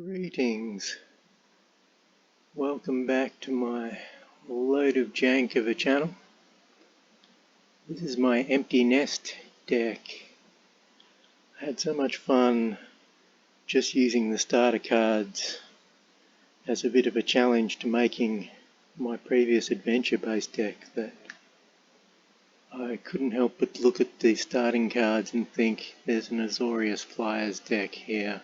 Greetings, welcome back to my load of jank of a channel. This is my empty nest deck. I had so much fun just using the starter cards as a bit of a challenge to making my previous adventure based deck that I couldn't help but look at the starting cards and think there's an Azorious Flyers deck here.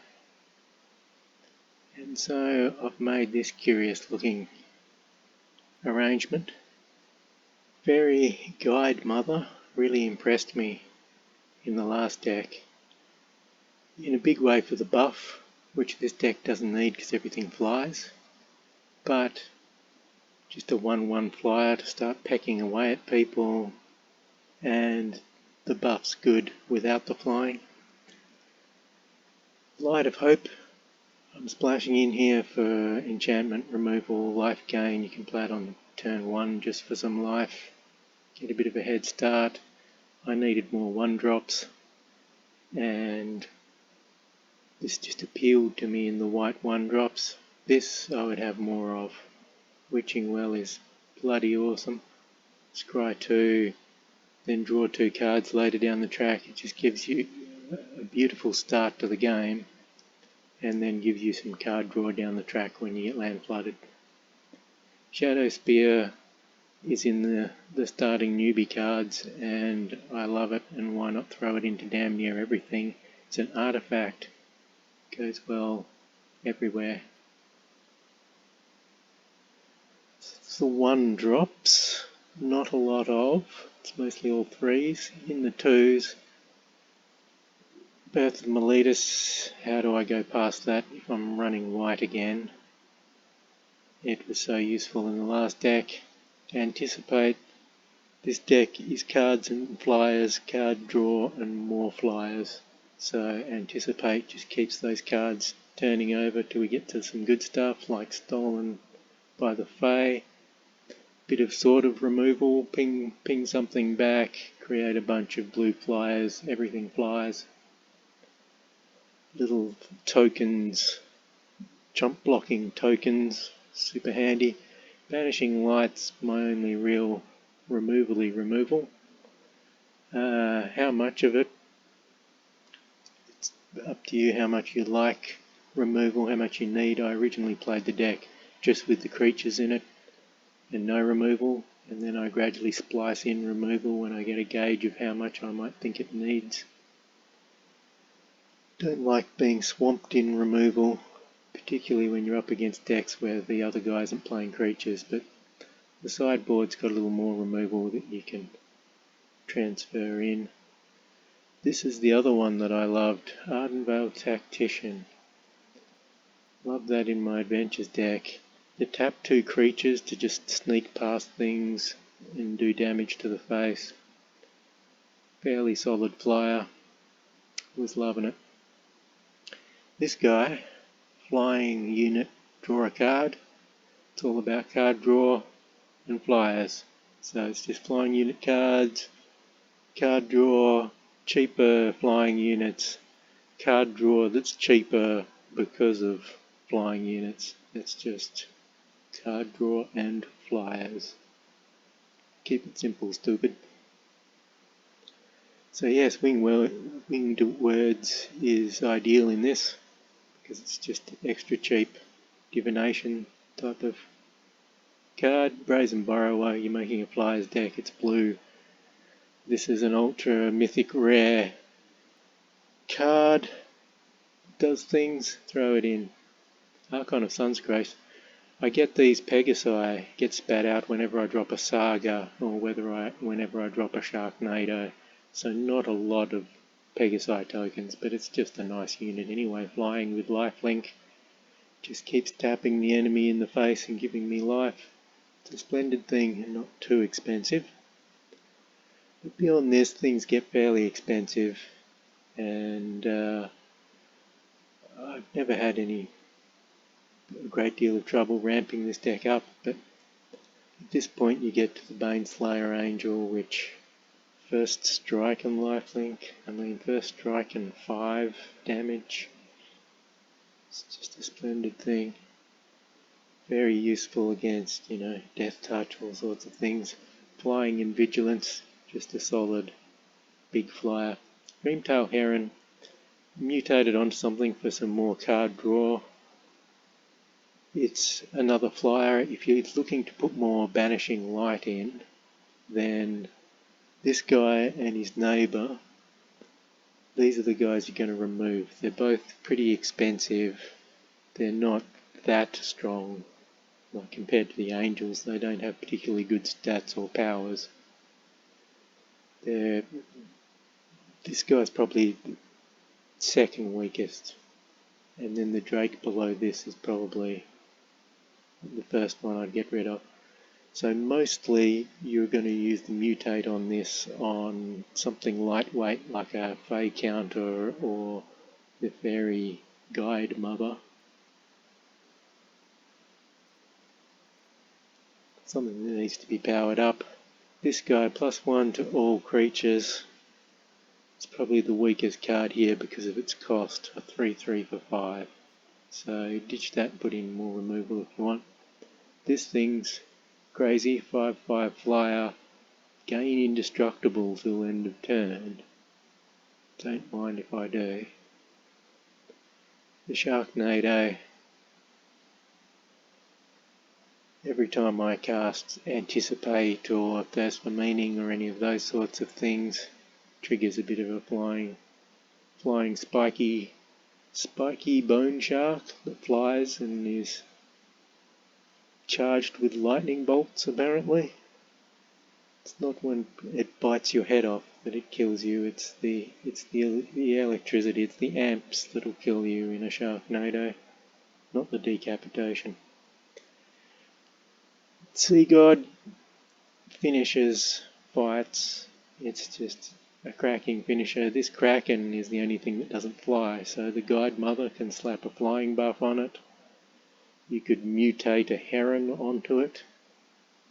And so I've made this curious looking arrangement. Fairy Guide Mother really impressed me in the last deck. In a big way for the buff, which this deck doesn't need because everything flies. But just a 1/1 flyer to start pecking away at people, and the buff's good without the flying. Light of Hope. I'm splashing in here for enchantment removal, life gain. You can play it on turn 1 just for some life. Get a bit of a head start. I needed more 1-drops, and this just appealed to me in the white 1-drops. This I would have more of. Witching Well is bloody awesome. Scry 2, then draw 2 cards later down the track. It just gives you a beautiful start to the game, and then gives you some card draw down the track when you get land flooded. Shadow Spear is in the starting newbie cards, and I love it, and why not throw it into damn near everything. It's an artifact, goes well everywhere. It's the 1-drops, not a lot of, it's mostly all 3s. In the 2s, Birth of Meletus. How do I go past that if I'm running white again? It was so useful in the last deck. Anticipate. This deck is cards and flyers, card draw and more flyers. So Anticipate just keeps those cards turning over till we get to some good stuff like Stolen by the Fae. Bit of sort of removal, ping something back, create a bunch of blue flyers, everything flies. Little tokens, chump blocking tokens, super handy. Banishing Light's my only real removal. How much of it? It's up to you how much you like removal, how much you need. I originally played the deck just with the creatures in it and no removal, and then I gradually splice in removal when I get a gauge of how much I might think it needs. Don't like being swamped in removal, particularly when you're up against decks where the other guy isn't playing creatures, but the sideboard's got a little more removal that you can transfer in. This is the other one that I loved, Ardenvale Tactician. Love that in my adventures deck. You tap 2 creatures to just sneak past things and do damage to the face. Fairly solid flyer. Was loving it. This guy, flying unit, draw a card. It's all about card draw and flyers. So it's just flying unit cards, card draw, cheaper flying units, card draw that's cheaper because of flying units. It's just card draw and flyers. Keep it simple, stupid. So yes, Winged Words is ideal in this, because it's just extra cheap divination type of card. Brazen Borrower, you're making a flyers deck, it's blue. This is an ultra mythic rare card. Does things, throw it in. Archon of Sun's Grace. I get these Pegasi get spat out whenever I drop a Saga or whenever I drop a Sharknado. So not a lot of Pegasi tokens, but it's just a nice unit anyway. Flying with lifelink. Just keeps tapping the enemy in the face and giving me life. It's a splendid thing and not too expensive. But beyond this, things get fairly expensive, and I've never had a great deal of trouble ramping this deck up, but at this point you get to the Baneslayer Angel, which first strike and lifelink, first strike and 5 damage. It's just a splendid thing. Very useful against, death touch, all sorts of things. Flying in vigilance, just a solid big flyer. Dreamtail Heron, mutated onto something for some more card draw. It's another flyer. If you're looking to put more Banishing Light in, then this guy and his neighbour, these are the guys you're going to remove. They're both pretty expensive. They're not that strong. Like compared to the Angels, they don't have particularly good stats or powers. This guy's probably second weakest. And then the Drake below this is probably the first one I'd get rid of. So mostly you're going to use the mutate on this on something lightweight like a Fey Counter or the Fairy Guide Mother. Something that needs to be powered up. This guy, +1 to all creatures. It's probably the weakest card here because of its cost, a 3/3 for 5. So ditch that and put in more removal if you want. This thing's crazy, 5/5 flyer, gain indestructible till end of turn. Don't mind if I do. The Sharknado. Every time I cast Anticipate or Thirst for Meaning or any of those sorts of things, triggers a bit of a flying spiky bone shark that flies and is charged with lightning bolts apparently. It's not when it bites your head off that it kills you, it's the electricity, it's the amps that'll kill you in a Sharknado, not the decapitation. Sea God finishes fights. It's just a cracking finisher. This Kraken is the only thing that doesn't fly, so the Guide Mother can slap a flying buff on it. You could mutate a Heron onto it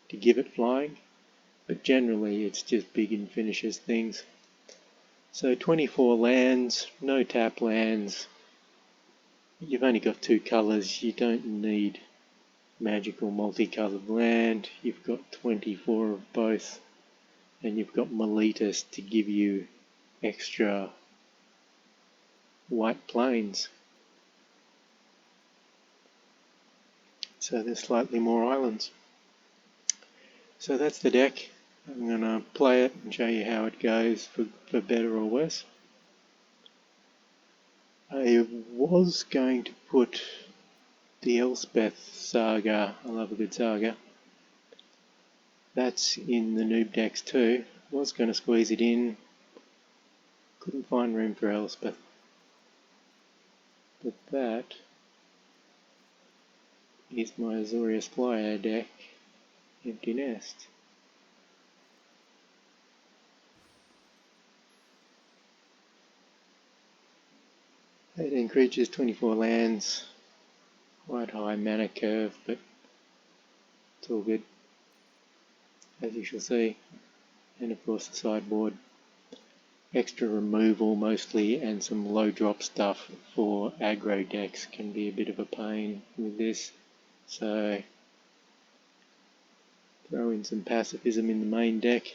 to give it flying, but generally it's just big and finishes things. So 24 lands, no tap lands. You've only got 2 colours, you don't need magical multicoloured land. You've got 24 of both, and you've got Miletus to give you extra white plains. So there's slightly more islands. So that's the deck. I'm going to play it and show you how it goes for better or worse. I was going to put the Elspeth saga, I love a good saga. That's in the noob decks too. Was going to squeeze it in, couldn't find room for Elspeth. But that is my Azorious Flyer deck, Empty Nest. 18 creatures, 24 lands, quite high mana curve, but it's all good, as you shall see. And of course the sideboard, extra removal mostly, and some low drop stuff for aggro decks can be a bit of a pain with this. So throw in some pacifism in the main deck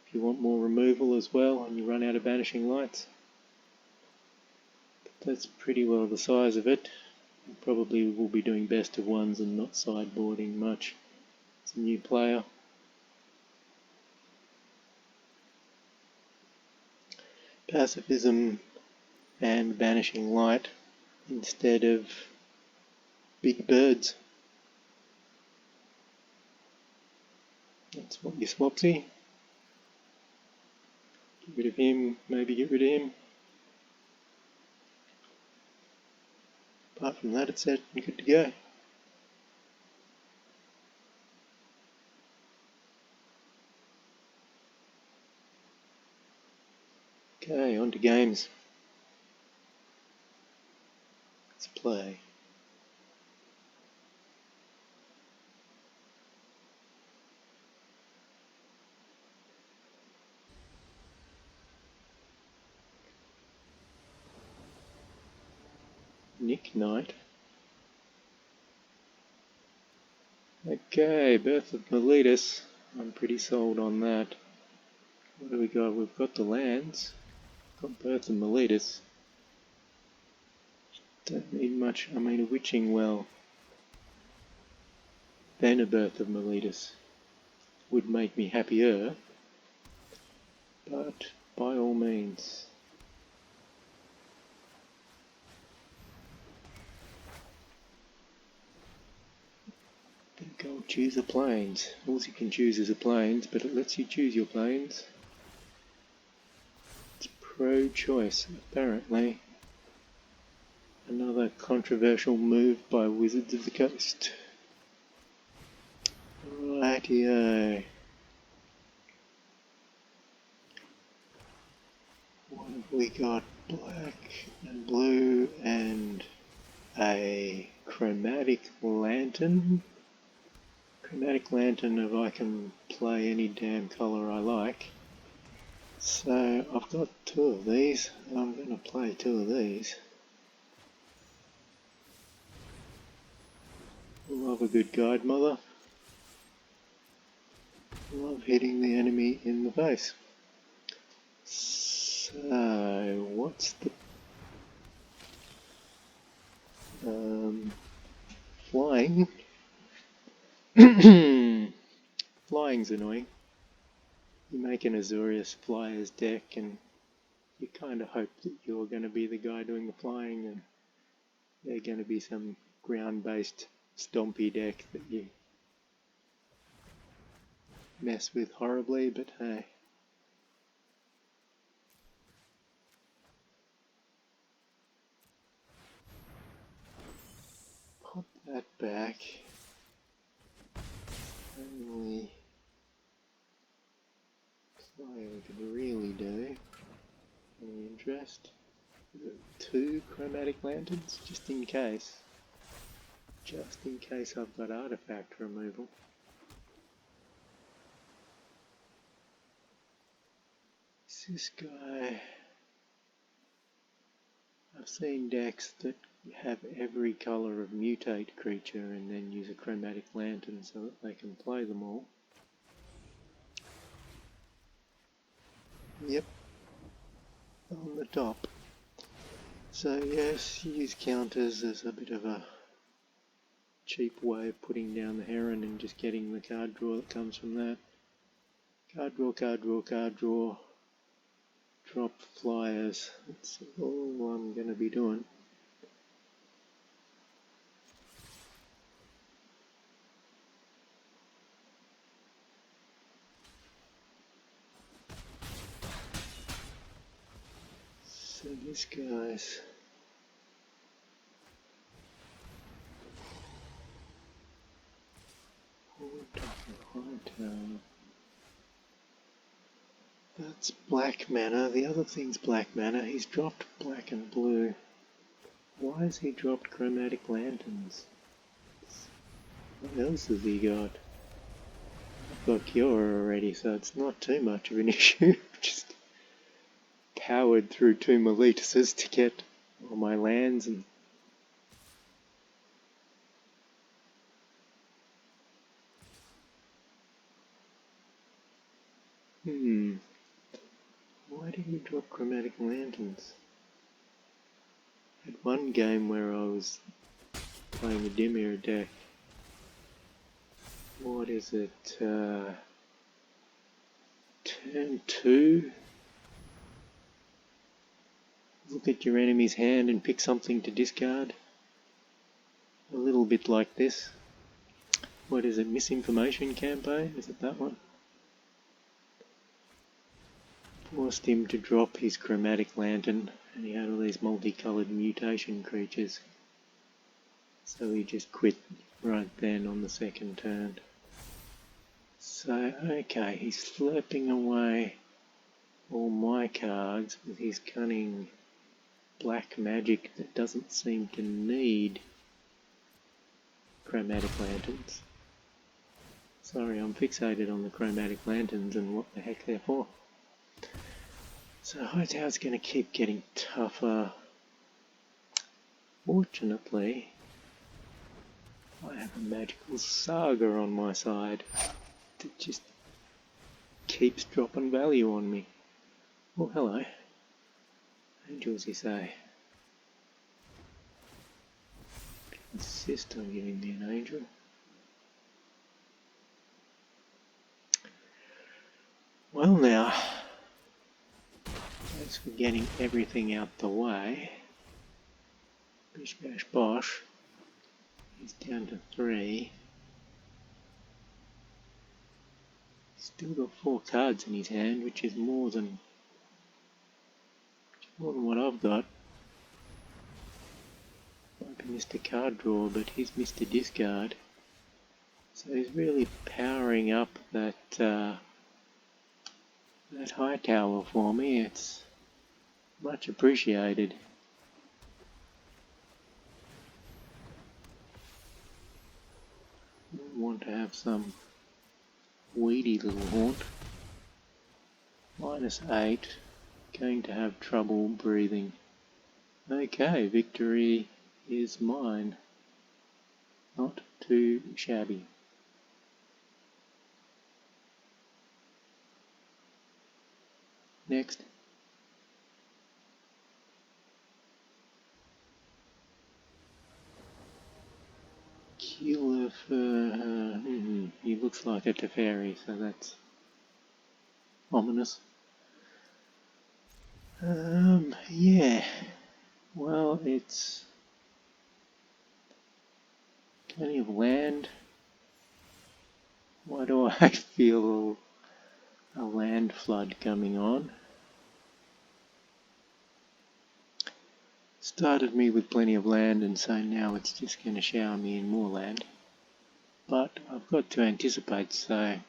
if you want more removal as well and you run out of Banishing Lights. But that's pretty well the size of it. Probably will be doing best of ones and not sideboarding much. It's a new player. Pacifism and Banishing Light instead of big birds. That's what you swapsy. Get rid of him, maybe get rid of him. Apart from that, it's set and good to go. Okay, on to games. Let's play. Nick Knight. Okay, Birth of Miletus. I'm pretty sold on that. What do we got? We've got the lands. Got Birth of Miletus. Don't need much. I mean, a Witching Well, then a Birth of Miletus would make me happier. But by all means. I think I'll choose the plains. All you can choose is the plains, but it lets you choose your plains. It's pro-choice, apparently. Another controversial move by Wizards of the Coast. Rightio. What have we got? Black and blue and a Chromatic Lantern. Chromatic Lantern if I can play any damn colour I like. So I've got two of these. I'm going to play two of these. Love a good guide mother. Love hitting the enemy in the face. So what's the flying? Flying's annoying. You make an Azorious Flyers deck and you kind of hope that you're going to be the guy doing the flying and they're going to be some ground-based stompy deck that you mess with horribly, but hey. Put that back. Only play we could really do. Any interest? Is it 2 Chromatic Lanterns? Just in case. Just in case I've got artifact removal. This guy... I've seen decks that have every colour of mutate creature and then use a Chromatic Lantern so that they can play them all. Yep, on the top. So yes, use counters as a bit of a cheap way of putting down the Heron and just getting the card draw that comes from that. Card draw, card draw, card draw. Drop flyers. That's all I'm going to be doing. So this guy's that's black mana. The other thing's black mana. He's dropped black and blue. Why has he dropped Chromatic Lanterns? What else has he got? I've got Cure already, so it's not too much of an issue. Just powered through 2 Miletuses to get all my lands and why did he drop Chromatic Lanterns? I had one game where I was playing a Dimir deck. What is it? Turn 2? Look at your enemy's hand and pick something to discard. A little bit like this. What is it? Misinformation campaign? Is it that one? Forced him to drop his Chromatic Lantern and he had all these multicoloured mutation creatures. So he just quit right then on the second turn. So, okay, he's slurping away all my cards with his cunning black magic that doesn't seem to need Chromatic Lanterns. Sorry, I'm fixated on the Chromatic Lanterns and what the heck they're for. So Hightower's going to keep getting tougher. Fortunately, I have a magical saga on my side that just keeps dropping value on me. Oh, hello. Angels, you say. Insist on giving me an angel. Well now, as for getting everything out the way, bish bash bosh, he's down to 3. He's still got 4 cards in his hand, which is more than what I've got. Might be Mr. Card Draw, but he's Mr. Discard. So he's really powering up that high tower for me. It's much appreciated. I want to have some weedy little haunt. -8. Going to have trouble breathing. Okay, victory is mine. Not too shabby. Next. Killer for... he looks like a Teferi, so that's ominous. Yeah. Well, it's plenty of land. Why do I feel a land flood coming on? Started me with plenty of land, and so now it's just going to shower me in more land. But I've got to anticipate, so I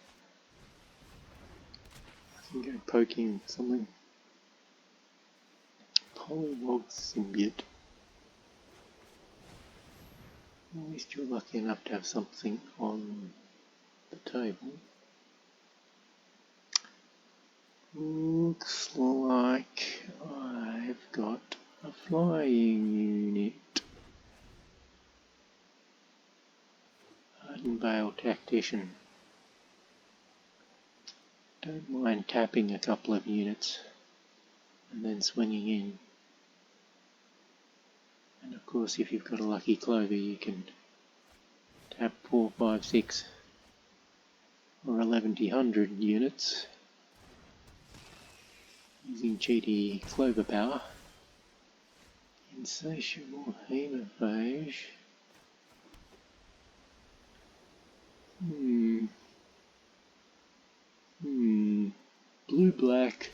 can go poking something. Polywog Symbiote. At least you're lucky enough to have something on the table. Looks like I've got a flying unit. Ardenvale Tactician. Don't mind tapping a couple of units and then swinging in. And of course, if you've got a lucky clover, you can tap 4, 5, 6 or 1100 units using cheaty clover power. Insatiable Hemophage. Blue-black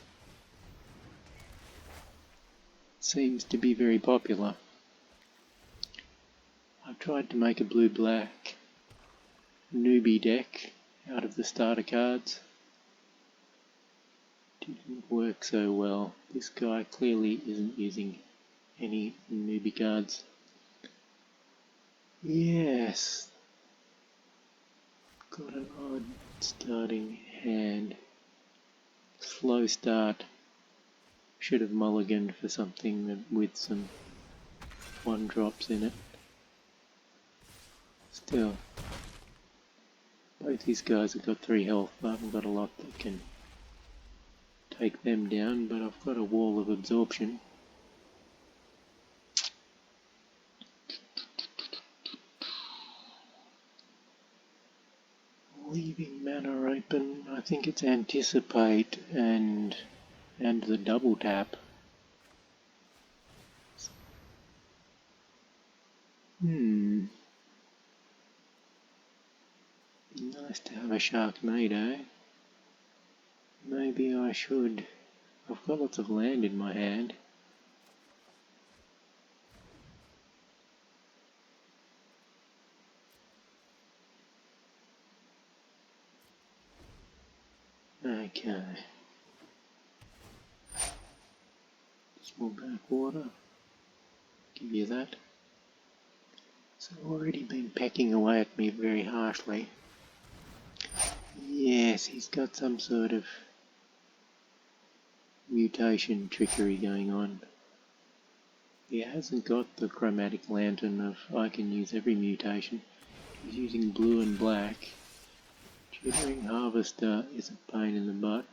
seems to be very popular. I've tried to make a blue-black newbie deck out of the starter cards. Didn't work so well. This guy clearly isn't using any newbie cards. Yes. Got an odd starting hand. Slow start. Should have mulliganed for something with some 1-drops in it. Still, both these guys have got 3 health. I haven't got a lot that can take them down, but I've got a wall of absorption. Leaving mana open, I think it's anticipate and the double tap. Nice to have a Sharknado. Maybe I should. I've got lots of land in my hand. Okay. Small backwater. Give you that. So already been pecking away at me very harshly. Yes, he's got some sort of mutation trickery going on. He hasn't got the chromatic lantern of I can use every mutation. He's using blue and black. Chittering Harvester is a pain in the butt.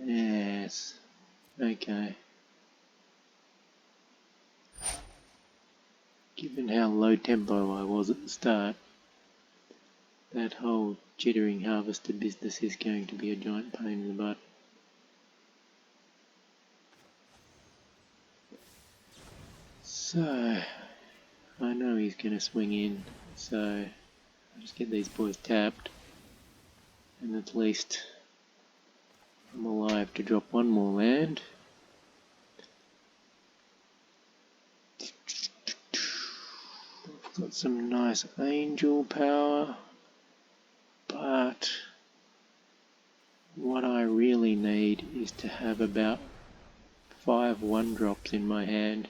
Yes. Okay. Given how low tempo I was at the start, that whole Chittering Harvester business is going to be a giant pain in the butt. So, I know he's going to swing in, so I'll just get these boys tapped, and at least I'm alive to drop one more land. I've got some nice angel power, but what I really need is to have about 5 1-drops in my hand,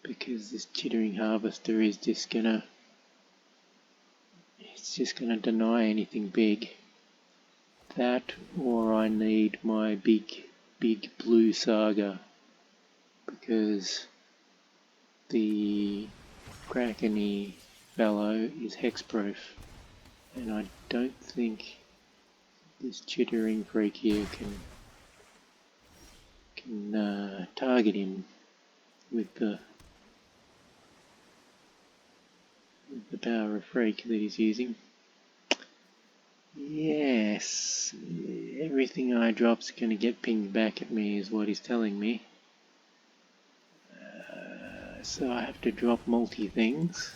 because this Chittering Harvester is just gonna deny anything big. That, or I need my big blue saga, because the Krakeny fellow is hexproof, and I don't think this chittering freak here can target him with the power of freak that he's using. Yes, everything I drop's going to get pinged back at me is what he's telling me. So I have to drop multi-things.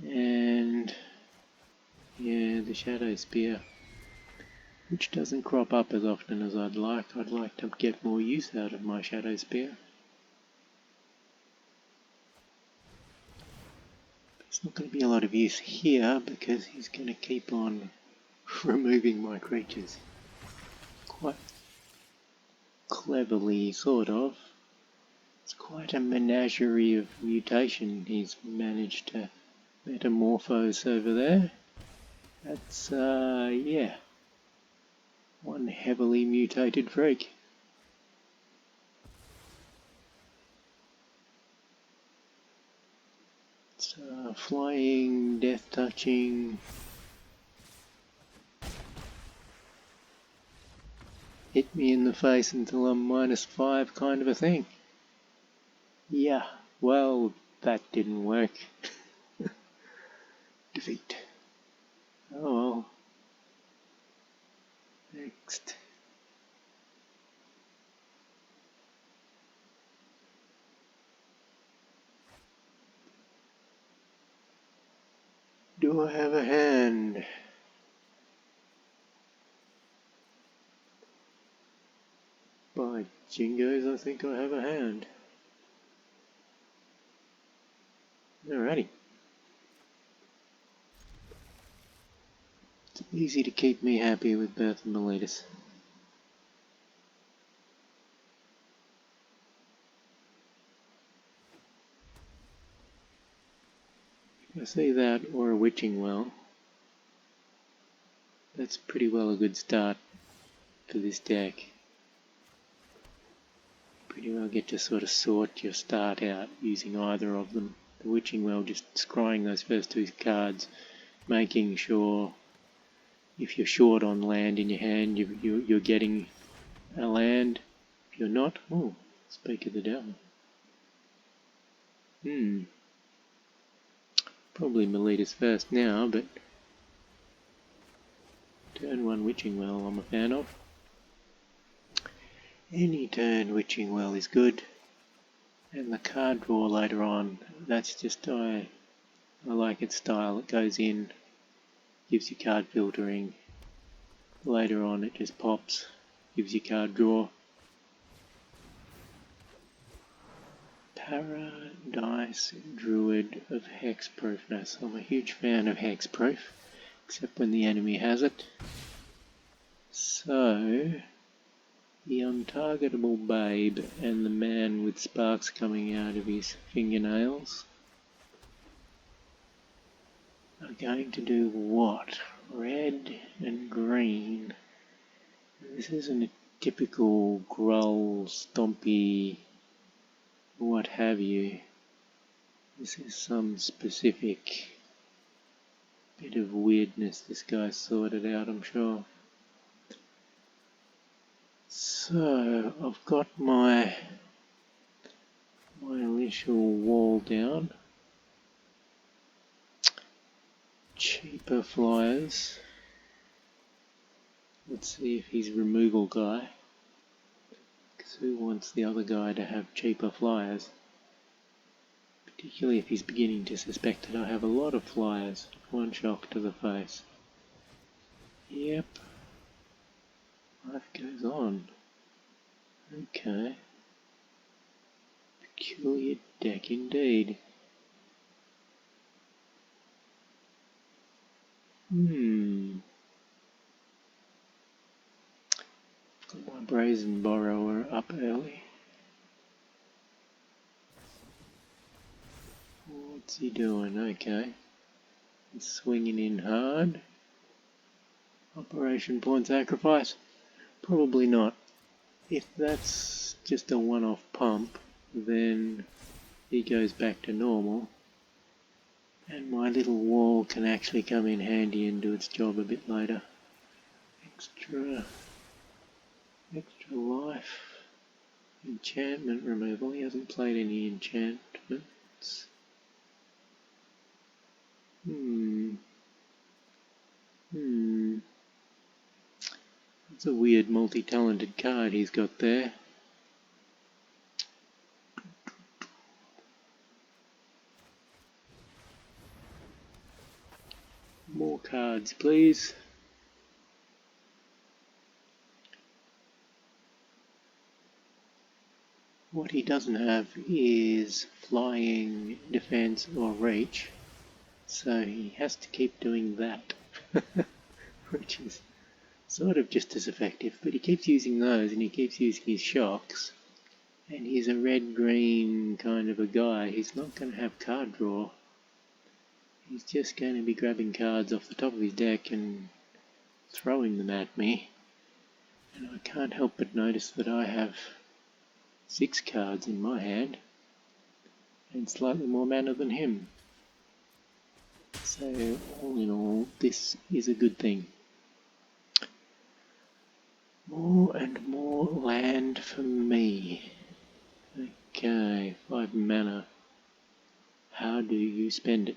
And yeah, the Shadow Spear, which doesn't crop up as often as I'd like. I'd like to get more use out of my Shadow Spear. It's not going to be a lot of use here because he's going to keep on removing my creatures. Quite cleverly, sort of. It's quite a menagerie of mutation he's managed to metamorphose over there. That's, yeah, one heavily mutated freak. It's flying, death touching, hit me in the face until I'm -5 kind of a thing. Yeah, well, that didn't work. Defeat. Oh well. Next. Do I have a hand? By Jingos, I think I have a hand. Alrighty. It's easy to keep me happy with Birth of Miletus. If I see that or a Witching Well, that's pretty well a good start for this deck. Pretty well get to sort of sort your start out using either of them. The Witching Well, just scrying those first 2 cards, making sure if you're short on land in your hand, you're getting a land. If you're not, oh, speak of the devil. Probably Miletus first now, but turn 1 Witching Well I'm a fan of. Any turn Witching Well is good. And the card draw later on, that's just, I like its style. It goes in, gives you card filtering. Later on it just pops, gives you card draw. Paradise Druid of Hexproofness. I'm a huge fan of Hexproof, except when the enemy has it. So, the Untargetable Babe and the man with sparks coming out of his fingernails are going to do what? Red and green. This isn't typical growl, stompy, what have you. This is some specific bit of weirdness this guy sorted out, I'm sure. So I've got my initial wall down. Cheaper flyers. Let's see if he's removal guy. Because who wants the other guy to have cheaper flyers? Particularly if he's beginning to suspect that I have a lot of flyers. One shock to the face. Yep. Life goes on. Okay. Peculiar deck indeed. Got my Brazen Borrower up early. What's he doing? Okay. He's swinging in hard. Operation Pawn Sacrifice? Probably not. If that's just a one-off pump, then he goes back to normal. And my little wall can actually come in handy and do its job a bit later. Extra life. Enchantment removal. He hasn't played any enchantments. That's a weird multi-talented card he's got there. More cards, please. What he doesn't have is flying, defense, or reach, so he has to keep doing that, which is sort of just as effective, but he keeps using those and he keeps using his shocks, and he's a red-green kind of a guy. He's not going to have card draw. He's just going to be grabbing cards off the top of his deck and throwing them at me, and I can't help but notice that I have 6 cards in my hand and slightly more mana than him. So all in all, this is a good thing. More and more land for me. Okay, 5 mana. How do you spend it?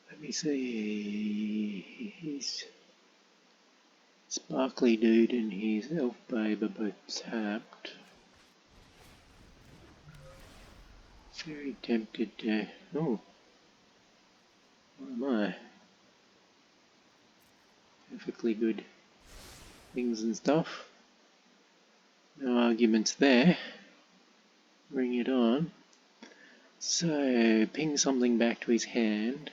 Let me see. His Sparkly Dude and his Elf Babe are both tapped. Very tempted to... Oh. What am I? Perfectly good things and stuff. No arguments there. Bring it on. So, ping something back to his hand.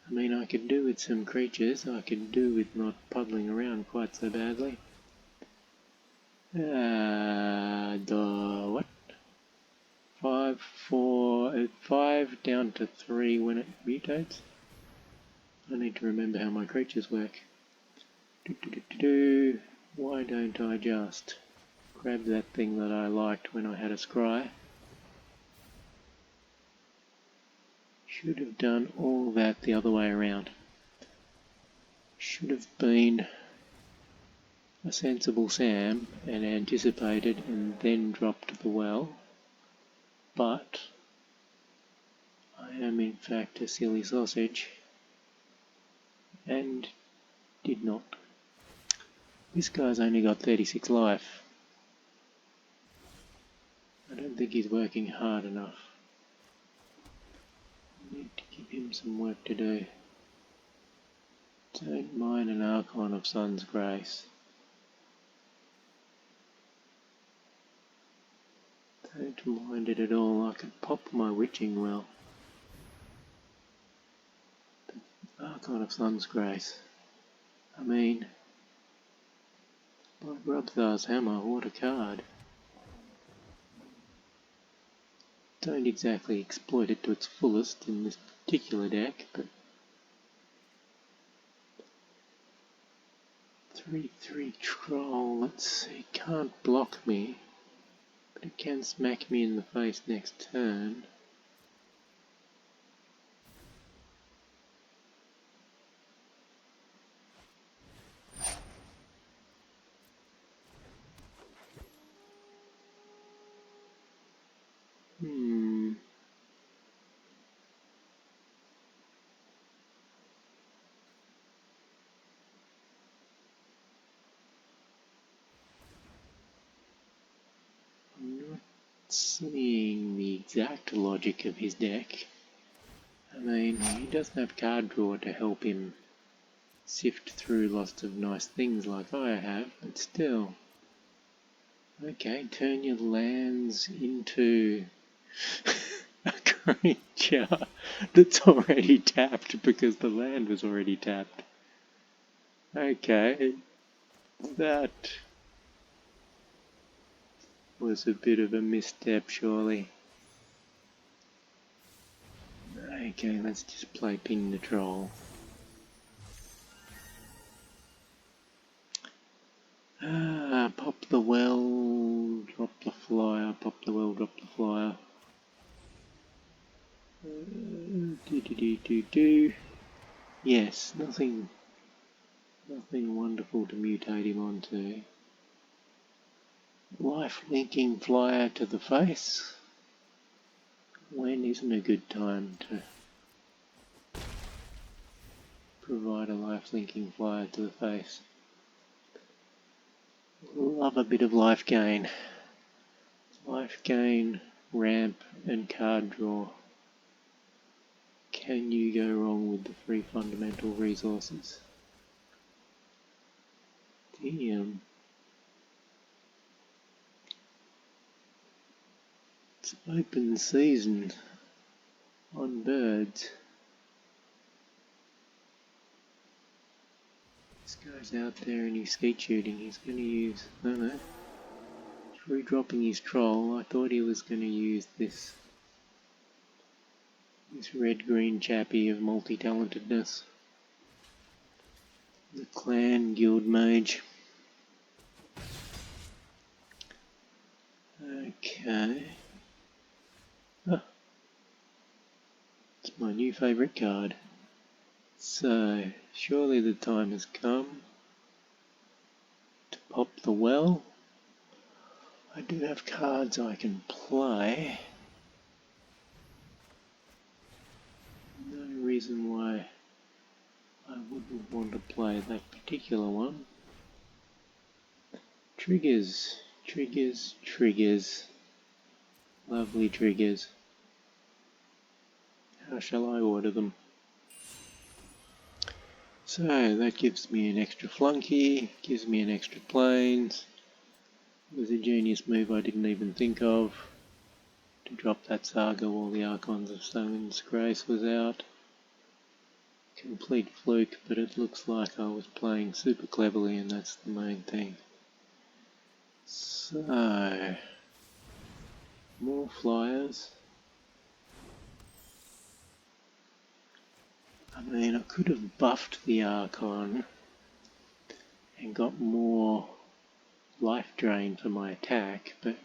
I mean, I could do with some creatures. I could do with not puddling around quite so badly. What? 5 down to 3 when it mutates. I need to remember how my creatures work. Why don't I just grab that thing that I liked when I had a scry? Should have done all that the other way around. Should have been a sensible Sam and anticipated and then dropped the well. But I am in fact a silly sausage and did not. This guy's only got 36 life. I don't think he's working hard enough. I need to give him some work to do. Don't mind an Archon of Sun's Grace. Don't mind it at all. I could pop my Witching Well. But Archon of Sun's Grace. I mean, by Grubthar's Hammer, what a card. Don't exactly exploit it to its fullest in this particular deck, but 3/3 troll, let's see, can't block me, but it can smack me in the face next turn. I'm not seeing the exact logic of his deck. I mean, he doesn't have card draw to help him sift through lots of nice things like I have, but still. Okay, turn your lands into a creature that's already tapped because the land was already tapped. Okay, that was a bit of a misstep, surely. Okay, let's just play Ping the Troll. Pop the well, drop the flyer, pop the well, drop the flyer. Yes, nothing wonderful to mutate him onto. Life linking flyer to the face. When isn't a good time to provide a life linking flyer to the face? Love a bit of life gain. Life gain, ramp and card draw. Can you go wrong with the 3 fundamental resources? Damn. It's open season on birds. This guy's out there and he's skeet shooting. He's going to use... no. He's redropping his troll. I thought he was going to use this red-green chappie of multi-talentedness. The clan guild mage. Okay. Oh, it's my new favourite card. So, surely the time has come to pop the well. I do have cards I can play. No reason why I wouldn't want to play that particular one. Triggers, triggers, triggers. Lovely triggers. How shall I order them? So that gives me an extra flunky, gives me an extra planes. It was a genius move I didn't even think of, to drop that saga while the Archons of Stone's Grace was out. Complete fluke, but it looks like I was playing super cleverly and that's the main thing. So, more flyers. I mean, I could have buffed the Archon and got more life drain for my attack, but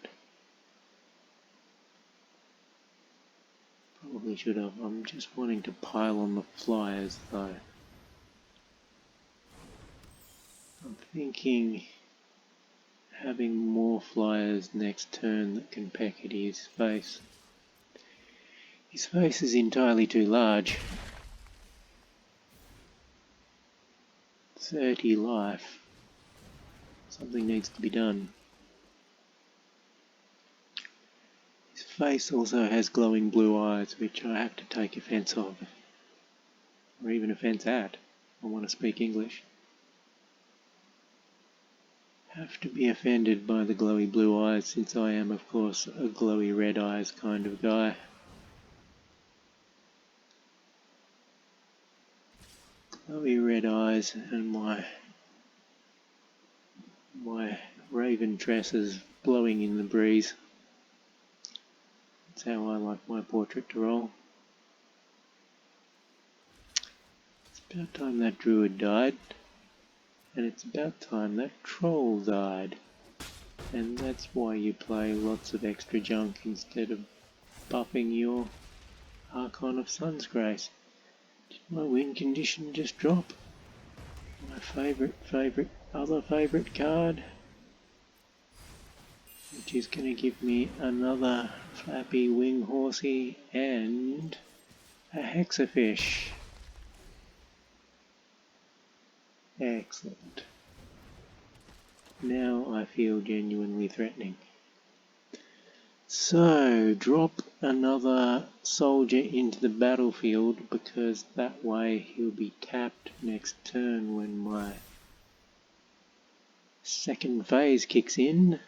probably should have. I'm just wanting to pile on the flyers though. I'm thinking having more flyers next turn that can peck at his face. His face is entirely too large. 30 life. Something needs to be done. His face also has glowing blue eyes, which I have to take offence of. Or even offence at. I want to speak English. Have to be offended by the glowy blue eyes, since I am, of course, a glowy red eyes kind of guy. Glowy red eyes and my raven tresses blowing in the breeze. That's how I like my portrait to roll. It's about time that druid died. And it's about time that troll died. And that's why you play lots of extra junk instead of buffing your Archon of Sun's Grace. Did my win condition just drop? My other favourite card, which is going to give me another flappy wing horsey and a hexafish. Excellent. Now I feel genuinely threatening. So, drop another soldier into the battlefield because that way he'll be tapped next turn when my second phase kicks in.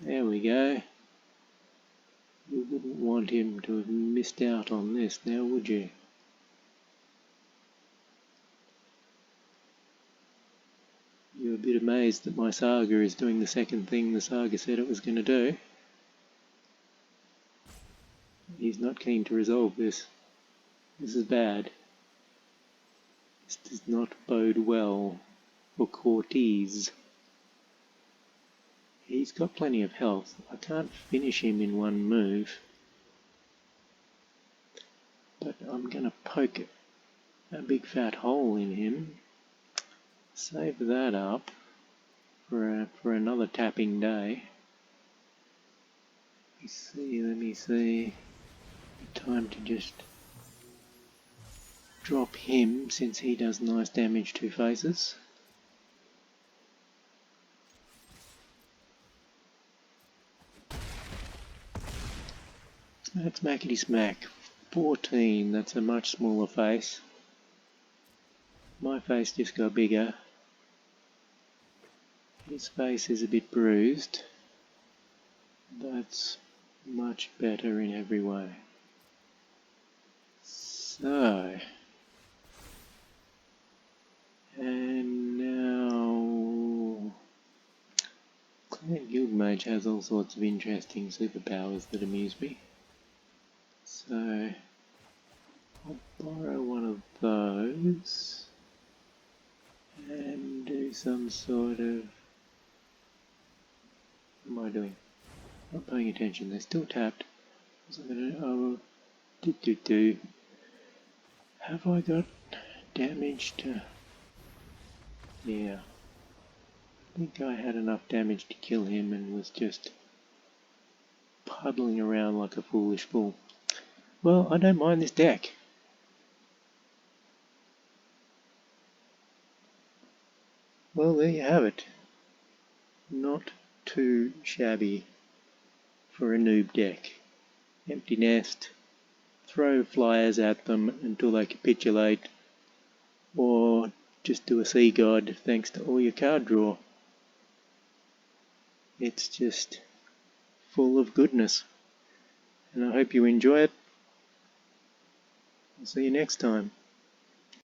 There we go. You wouldn't want him to have missed out on this now, would you? You're a bit amazed that my saga is doing the second thing the saga said it was going to do. He's not keen to resolve this. This is bad. This does not bode well for Cortez. He's got plenty of health. I can't finish him in one move. But I'm going to poke a big fat hole in him. Save that up for another tapping day. Let me see. Time to just drop him since he does nice damage to faces. That's Mackety Smack. 14, that's a much smaller face. My face just got bigger. His face is a bit bruised. That's much better in every way. So, and now Clan Guildmage has all sorts of interesting superpowers that amuse me. So, I'll borrow one of those and do some sort of... What am I doing? Not paying attention, they're still tapped. Have I got damage to... Yeah. I think I had enough damage to kill him and was just puddling around like a foolish fool. Well, I don't mind this deck. Well, there you have it. Not too shabby for a noob deck. Empty nest, throw flyers at them until they capitulate, or just do a sea god thanks to all your card draw. It's just full of goodness, and I hope you enjoy it. I'll see you next time.